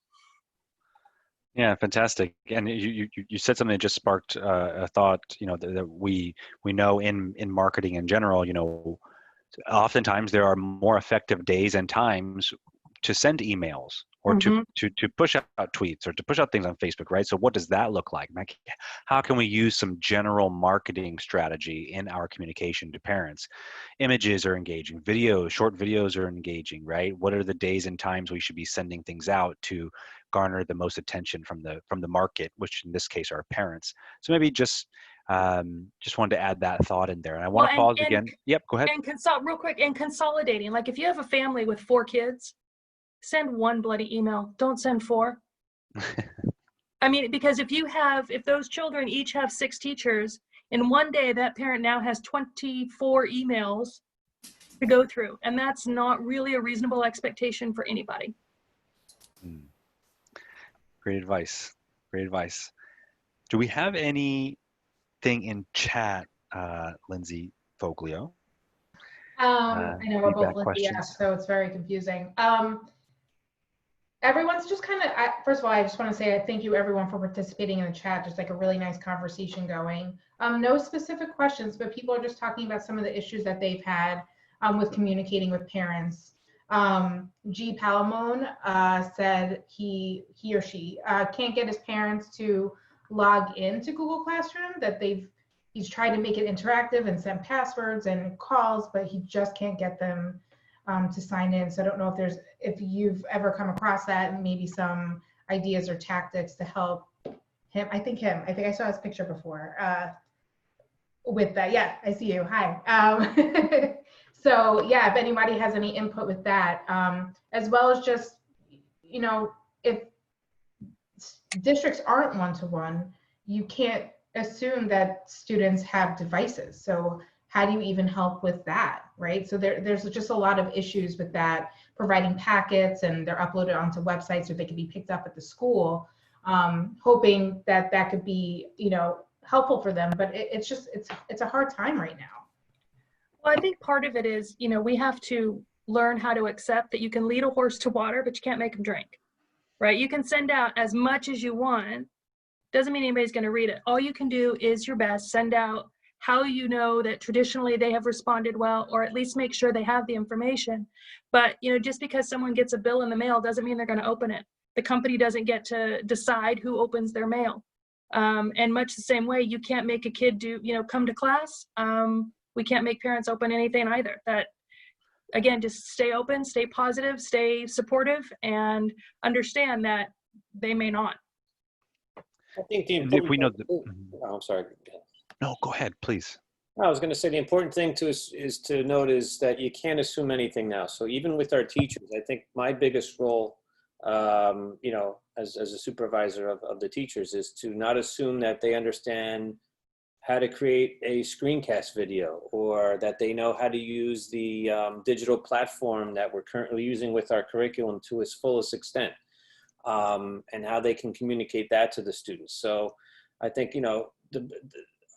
Yeah, fantastic. And you said something that just sparked a thought, that we know in marketing in general, oftentimes there are more effective days and times to send emails or to push out tweets or to push out things on Facebook, right? So what does that look like? How can we use some general marketing strategy in our communication to parents? Images are engaging, short videos are engaging, right? What are the days and times we should be sending things out to garner the most attention from the market, which in this case are parents? So maybe just wanted to add that thought in there. And I want to pause again. Yep, go ahead. And real quick, and consolidating. Like if you have a family with 4 kids, send 1 bloody email. Don't send 4. I mean, because if those children each have 6 teachers, in one day, that parent now has 24 emails to go through. And that's not really a reasonable expectation for anybody. Great advice. Great advice. Do we have anything in chat, Lindsay Foglio? I know we're both Lindsay, so it's very confusing. Everyone's just kind of, first of all, I just want to say thank you everyone for participating in the chat. Just like a really nice conversation going. No specific questions, but people are just talking about some of the issues that they've had with communicating with parents. G. Palamone said he or she can't get his parents to log into Google Classroom, that he's tried to make it interactive and send passwords and calls, but he just can't get them to sign in. So I don't know if you've ever come across that, and maybe some ideas or tactics to help him. I think I saw his picture before with that. Yeah, I see you. Hi. So yeah, if anybody has any input with that, as well as just, if districts aren't one-to-one, you can't assume that students have devices. So how do you even help with that, right? So there's just a lot of issues with that, providing packets, and they're uploaded onto websites so they can be picked up at the school. hoping that that could be, helpful for them. But it's a hard time right now. Well, I think part of it is, we have to learn how to accept that you can lead a horse to water, but you can't make him drink, right? You can send out as much as you want. Doesn't mean anybody's going to read it. All you can do is your best. Send out how you know that traditionally they have responded well, or at least make sure they have the information. But, just because someone gets a bill in the mail doesn't mean they're going to open it. The company doesn't get to decide who opens their mail. And much the same way, you can't make a kid come to class. We can't make parents open anything either. That, again, just stay open, stay positive, stay supportive, and understand that they may not. I think the And if we know that, oh, I'm sorry. no, go ahead, please. I was going to say the important thing is to note is that you can't assume anything now. So even with our teachers, I think my biggest role, as a supervisor of the teachers, is to not assume that they understand how to create a screencast video, or that they know how to use the digital platform that we're currently using with our curriculum to its fullest extent, and how they can communicate that to the students. So I think,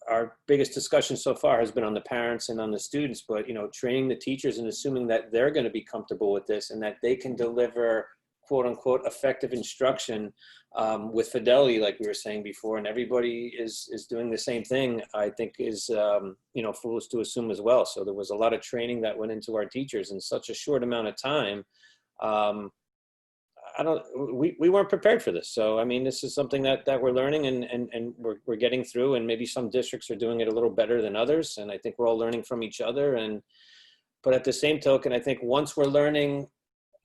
our biggest discussion so far has been on the parents and on the students, but, training the teachers and assuming that they're going to be comfortable with this and that they can deliver quote unquote effective instruction with fidelity, like we were saying before, and everybody is doing the same thing, I think is, foolish to assume as well. So there was a lot of training that went into our teachers in such a short amount of time. We weren't prepared for this. So, I mean, this is something that we're learning and we're getting through, and maybe some districts are doing it a little better than others. And I think we're all learning from each other. But at the same token, I think once we're learning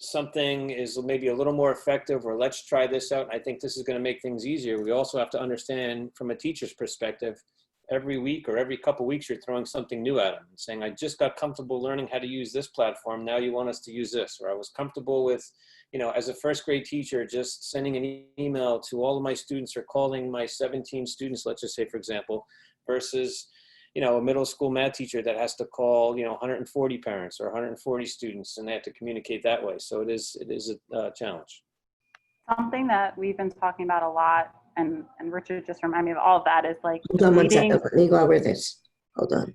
something is maybe a little more effective, or let's try this out, I think this is going to make things easier. We also have to understand from a teacher's perspective, every week or every couple of weeks, you're throwing something new at them and saying, I just got comfortable learning how to use this platform. Now you want us to use this. Or I was comfortable with, as a first grade teacher, just sending an email to all of my students or calling my 17 students, let's just say, for example, versus, a middle school math teacher that has to call, 140 parents or 140 students, and they have to communicate that way. So it is a challenge. Something that we've been talking about a lot, and Richard just reminded me of all of that, is like Hold on one second. Let me go over this. Hold on.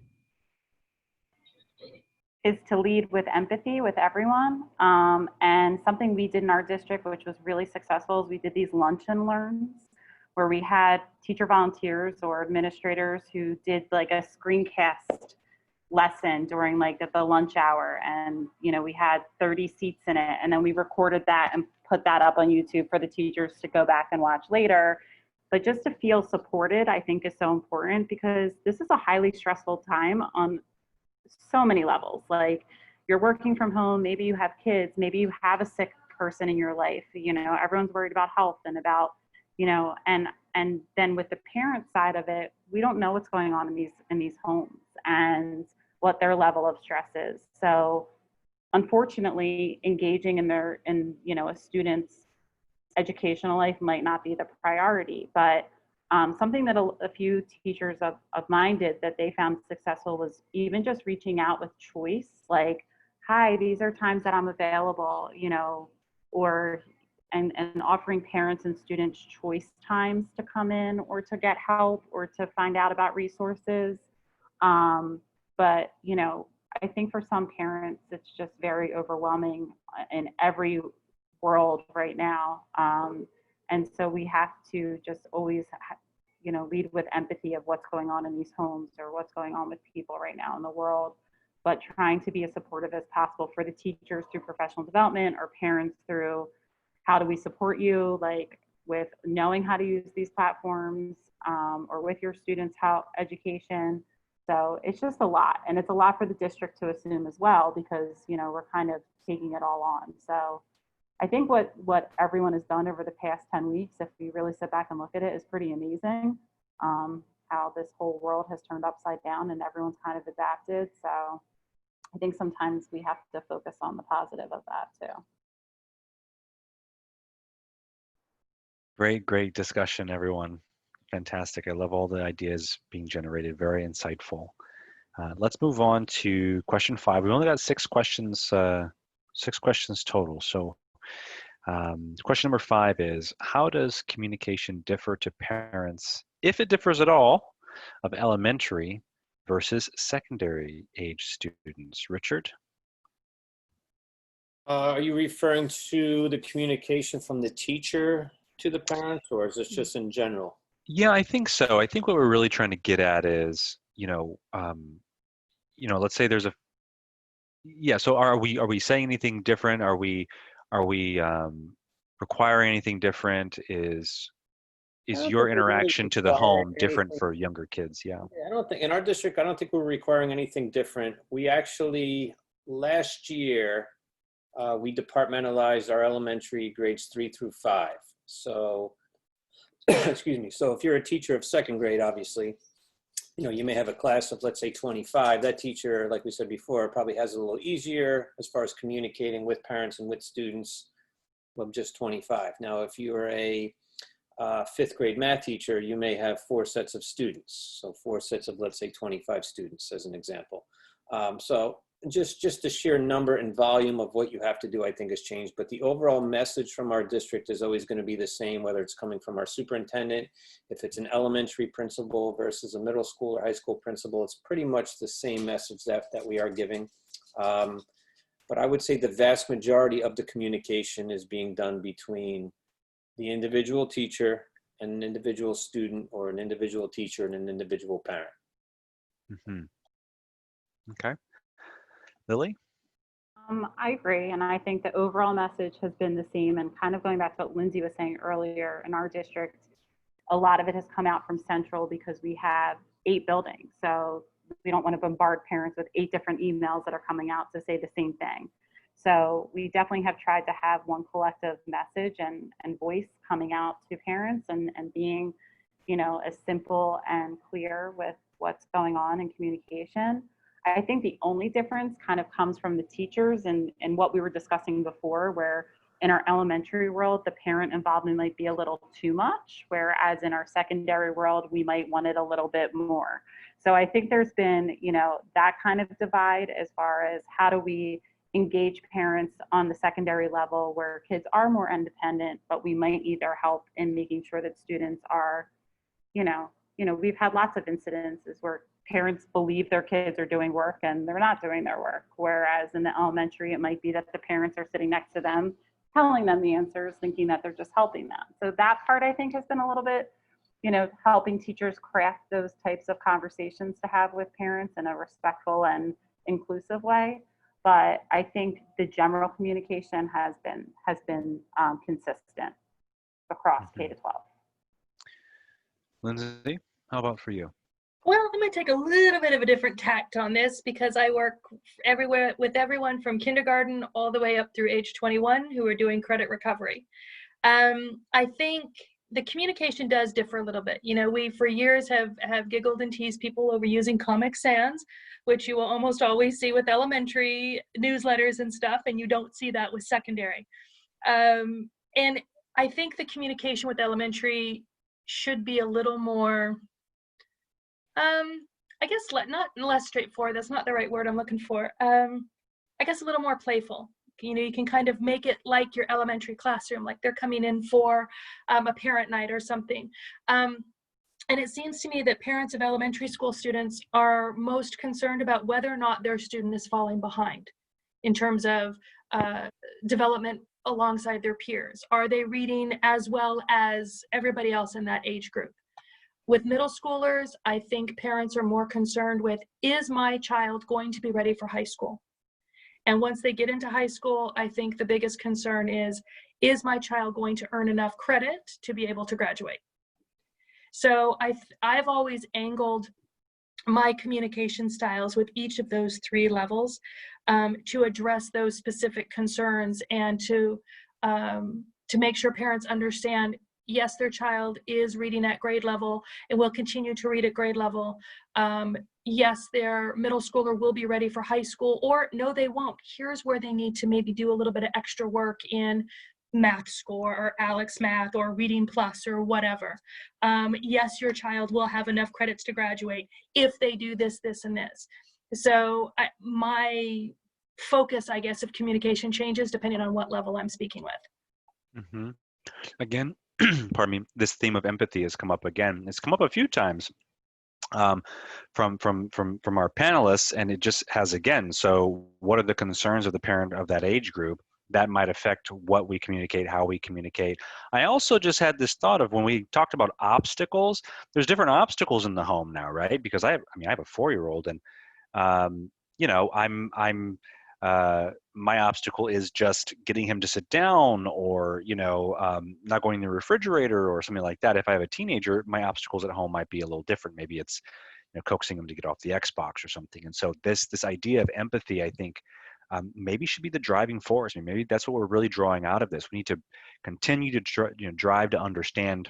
Is to lead with empathy with everyone. And something we did in our district, which was really successful, is we did these lunch and learns where we had teacher volunteers or administrators who did like a screencast lesson during like the lunch hour. And, we had 30 seats in it. And then we recorded that and put that up on YouTube for the teachers to go back and watch later. But just to feel supported, I think, is so important, because this is a highly stressful time on so many levels. Like, you're working from home, maybe you have kids, maybe you have a sick person in your life, everyone's worried about health and about, and then with the parent side of it, we don't know what's going on in these homes and what their level of stress is. So unfortunately, engaging in a student's educational life might not be the priority, but something that a few teachers of mine did that they found successful was even just reaching out with choice, like, hi, these are times that I'm available, or and offering parents and students choice times to come in or to get help or to find out about resources. But, I think for some parents, it's just very overwhelming in every world right now. And so we have to just always, lead with empathy of what's going on in these homes or what's going on with people right now in the world, but trying to be as supportive as possible for the teachers through professional development, or parents through how do we support you, like with knowing how to use these platforms, or with your students' education. So it's just a lot, and it's a lot for the district to assume as well, because, we're kind of taking it all on. So I think what everyone has done over the past 10 weeks, if we really sit back and look at it, is pretty amazing. How this whole world has turned upside down and everyone's kind of adapted. So I think sometimes we have to focus on the positive of that too. Great discussion, everyone. Fantastic. I love all the ideas being generated. Very insightful. Let's move on to question 5. We only got 6 questions total. So Question number 5 is, how does communication differ to parents, if it differs at all, of elementary versus secondary age students? Richard? Are you referring to the communication from the teacher to the parents, or is this just in general? Yeah, I think so. I think what we're really trying to get at is, let's say there's so are we saying anything different? Are we requiring anything different? Is your interaction to the home different for younger kids? Yeah. I don't think in our district, I don't think we're requiring anything different. We actually, last year, we departmentalized our elementary grades 3 through 5. So, excuse me. So if you're a teacher of second grade, obviously, you may have a class of, let's say, 25. That teacher, like we said before, probably has it a little easier as far as communicating with parents and with students of just 25. Now, if you're a 5th grade math teacher, you may have 4 sets of students. So 4 sets of, let's say, 25 students as an example. So just the sheer number and volume of what you have to do, I think, has changed. But the overall message from our district is always going to be the same, whether it's coming from our superintendent, if it's an elementary principal versus a middle school or high school principal, it's pretty much the same message that we are giving. But I would say the vast majority of the communication is being done between the individual teacher and an individual student, or an individual teacher and an individual parent. Mm-hmm. Okay. Lily? I agree, and I think the overall message has been the same, and kind of going back to what Lindsay was saying earlier, in our district, a lot of it has come out from Central because we have 8 buildings. So we don't want to bombard parents with 8 different emails that are coming out to say the same thing. So we definitely have tried to have one collective message and voice coming out to parents, and being, as simple and clear with what's going on in communication. I think the only difference kind of comes from the teachers and what we were discussing before, where in our elementary world, the parent involvement might be a little too much, whereas in our secondary world, we might want it a little bit more. So I think there's been, that kind of divide as far as how do we engage parents on the secondary level where kids are more independent, but we might need their help in making sure that students are, we've had lots of incidences where parents believe their kids are doing work and they're not doing their work. Whereas in the elementary, it might be that the parents are sitting next to them, telling them the answers, thinking that they're just helping them. So that part, I think, has been a little bit, helping teachers craft those types of conversations to have with parents in a respectful and inclusive way. But I think the general communication has been consistent across K to 12. Lindsay, how about for you? Well, I'm going to take a little bit of a different tact on this because I work everywhere with everyone from kindergarten all the way up through age 21 who are doing credit recovery. I think the communication does differ a little bit. We for years have giggled and teased people over using Comic Sans, which you will almost always see with elementary newsletters and stuff, and you don't see that with secondary. And I think the communication with elementary should be a little more, I guess not less straightforward, that's not the right word I'm looking for. I guess a little more playful. You can kind of make it like your elementary classroom, like they're coming in for a parent night or something. And it seems to me that parents of elementary school students are most concerned about whether or not their student is falling behind in terms of development alongside their peers. Are they reading as well as everybody else in that age group? With middle schoolers, I think parents are more concerned with, is my child going to be ready for high school? And once they get into high school, I think the biggest concern is my child going to earn enough credit to be able to graduate? So I've always angled my communication styles with each of those 3 levels to address those specific concerns and to make sure parents understand, yes, their child is reading at grade level and will continue to read at grade level. Yes, their middle schooler will be ready for high school, or no, they won't. Here's where they need to maybe do a little bit of extra work in math score or Alex Math or Reading Plus or whatever. Yes, your child will have enough credits to graduate if they do this, this, and this. So my focus, I guess, of communication changes depending on what level I'm speaking with. Mm-hmm. Again, pardon me, this theme of empathy has come up again. It's come up a few times from our panelists, and it just has again. So what are the concerns of the parent of that age group that might affect what we communicate, how we communicate? I also just had this thought of when we talked about obstacles, there's different obstacles in the home now, right? Because I have a 4-year-old, and you know, my obstacle is just getting him to sit down, or you know, not going to the refrigerator or something like that. If I have a teenager, my obstacles at home might be a little different. Maybe it's, you know, coaxing him to get off the Xbox or something. And so this idea of empathy, I think, maybe should be the driving force. I mean, maybe that's what we're really drawing out of this. We need to continue to drive to understand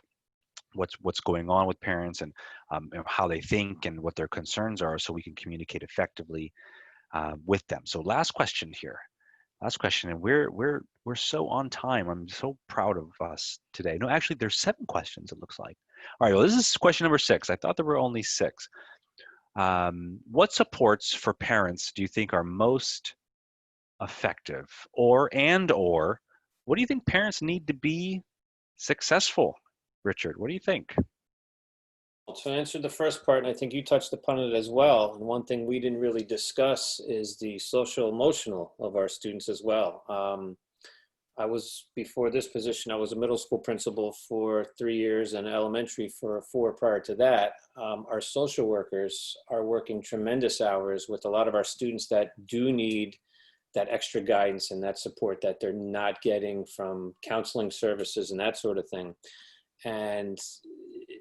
what's going on with parents, and you know, how they think and what their concerns are, so we can communicate effectively with them. So last question here. Last question, and we're so on time. I'm so proud of us today. No, actually, there's 7 questions, it looks like. All right, well, this is question number 6. I thought there were only 6. What supports for parents do you think are most effective, or what do you think parents need to be successful? Richard, what do you think? To answer the first part, and I think you touched upon it as well, and one thing we didn't really discuss is the social emotional of our students as well. Before this position, I was a middle school principal for 3 years and elementary for 4 prior to that. Our social workers are working tremendous hours with a lot of our students that do need that extra guidance and that support that they're not getting from counseling services and that sort of thing. And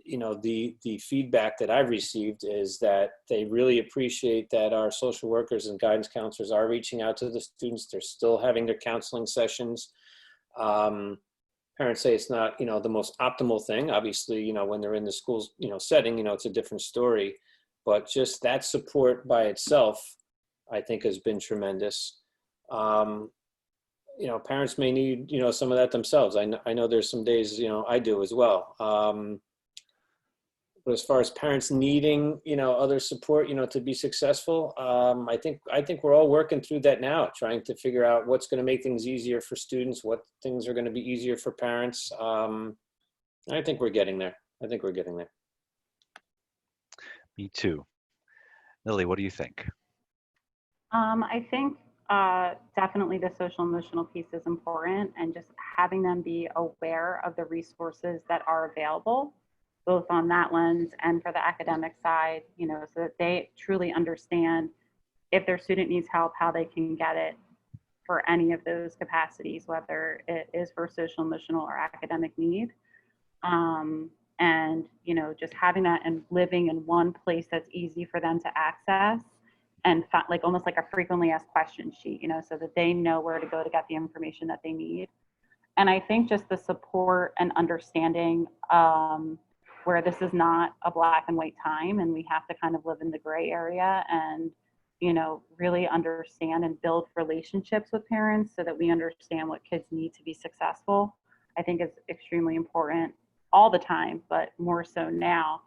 you know, the feedback that I've received is that they really appreciate that our social workers and guidance counselors are reaching out to the students. They're still having their counseling sessions. Parents say it's not, you know, the most optimal thing. Obviously, you know, when they're in the school's, you know, setting, you know, it's a different story. But just that support by itself, I think, has been tremendous. You know, parents may need, you know, some of that themselves. I know there's some days, you know, I do as well. But as far as parents needing, you know, other support, you know, to be successful, I think we're all working through that now, trying to figure out what's going to make things easier for students, what things are going to be easier for parents. I think we're getting there. Me too. Lily, what do you think? I think definitely the social emotional piece is important, and just having them be aware of the resources that are available, both on that lens and for the academic side, you know, so that they truly understand if their student needs help, how they can get it for any of those capacities, whether it is for social emotional or academic need. And, you know, just having that and living in one place that's easy for them to access, and like almost like a frequently asked question sheet, you know, so that they know where to go to get the information that they need. And I think just the support and understanding where this is not a black and white time, and we have to kind of live in the gray area, and, you know, really understand and build relationships with parents so that we understand what kids need to be successful, I think is extremely important all the time, but more so now.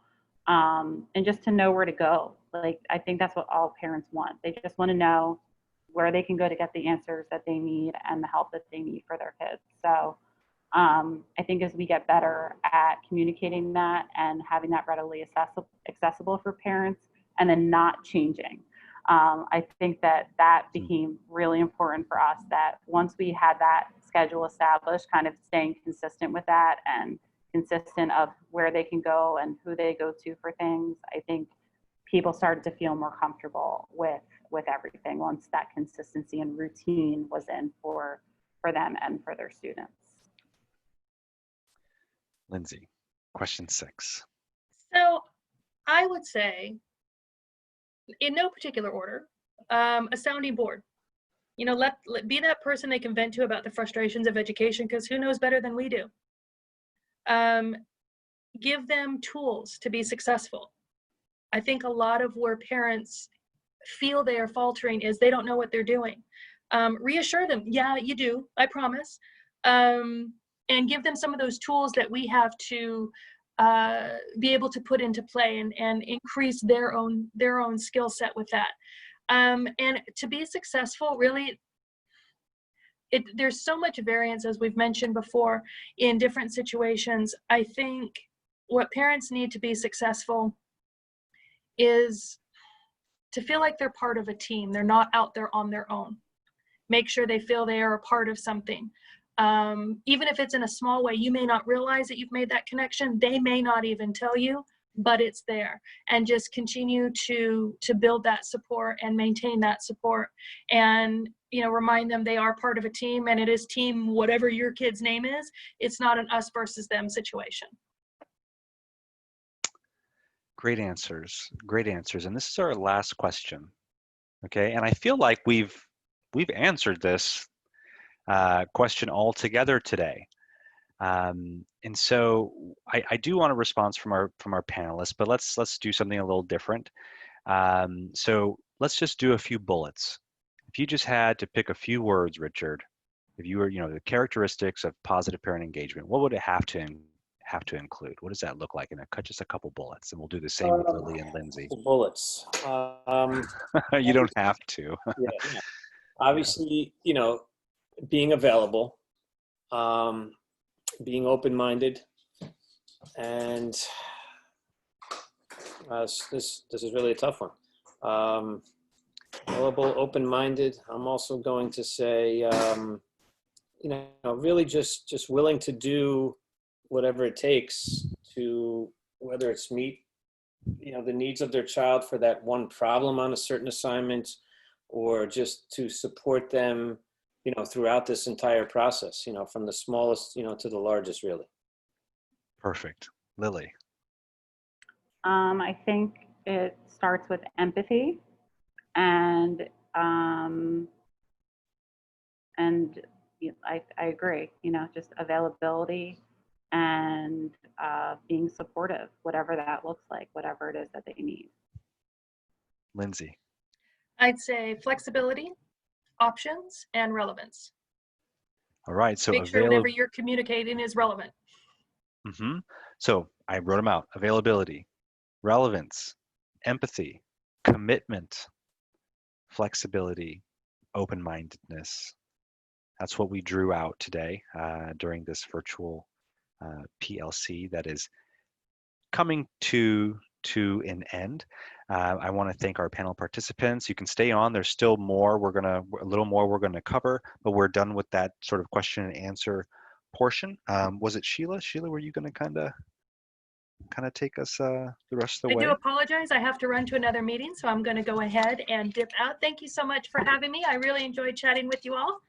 And just to know where to go. Like, I think that's what all parents want. They just want to know where they can go to get the answers that they need and the help that they need for their kids. So I think as we get better at communicating that and having that readily accessible for parents, and then not changing, I think that became really important for us, that once we had that schedule established, kind of staying consistent with that and consistent of where they can go and who they go to for things, I think people started to feel more comfortable with everything once that consistency and routine was in for them and for their students. Lindsay, question 6. So I would say, in no particular order, a sounding board. You know, let be that person they can vent to about the frustrations of education, because who knows better than we do. Give them tools to be successful. I think a lot of where parents feel they are faltering is they don't know what they're doing. Reassure them, yeah, you do, I promise. And give them some of those tools that we have to be able to put into play and increase their own skill set with that. And to be successful, really, there's so much variance, as we've mentioned before, in different situations. I think what parents need to be successful is to feel like they're part of a team. They're not out there on their own. Make sure they feel they are a part of something. Even if it's in a small way, you may not realize that you've made that connection. They may not even tell you, but it's there. And just continue to build that support and maintain that support. And, you know, remind them they are part of a team, and it is team whatever your kid's name is. It's not an us versus them situation. Great answers. Great answers. And this is our last question. Okay. And I feel like we've answered this question all together today. And so I do want a response from our panelists, but let's do something a little different. So let's just do a few bullets. If you just had to pick a few words, Richard, if you were, you know, the characteristics of positive parent engagement, what would it have to include? What does that look like? And cut just a couple bullets, and we'll do the same with Lily and Lindsay. Bullets. You don't have to. Yeah. Obviously, you know, being available, being open-minded, and this is really a tough one. Available, open-minded. I'm also going to say, you know, really just willing to do whatever it takes to, whether it's meet, you know, the needs of their child for that one problem on a certain assignment, or just to support them, you know, throughout this entire process, you know, from the smallest, you know, to the largest, really. Perfect. Lily. I think it starts with empathy and I agree, you know, just availability and being supportive, whatever that looks like, whatever it is that they need. Lindsay. I'd say flexibility, options, and relevance. All right. So make sure whatever you're communicating is relevant. Mm-hmm. So I wrote them out: availability, relevance, empathy, commitment, flexibility, open-mindedness. That's what we drew out today during this virtual PLC that is coming to an end. I want to thank our panel participants. You can stay on. There's still more. A little more we're gonna cover, but we're done with that sort of question and answer portion. Was it Sheila? Sheila, were you gonna kind of take us the rest of the way? I do apologize. I have to run to another meeting, so I'm going to go ahead and dip out. Thank you so much for having me. I really enjoyed chatting with you all.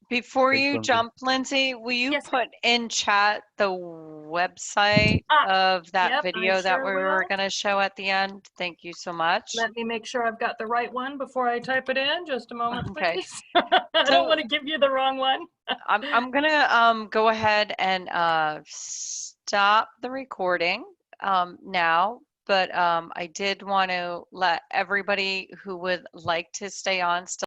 Before Thanks, you Lindsay. jump, Lindsay, will you Yes, put in chat the website of that yep, video I that sure we were will. going to show at the end? Thank you so much. Let me make sure I've got the right one before I type it in. Just a moment, Okay. please. I don't want to give you the wrong one. I'm going to go ahead and stop the recording now, but I did want to let everybody who would like to stay on still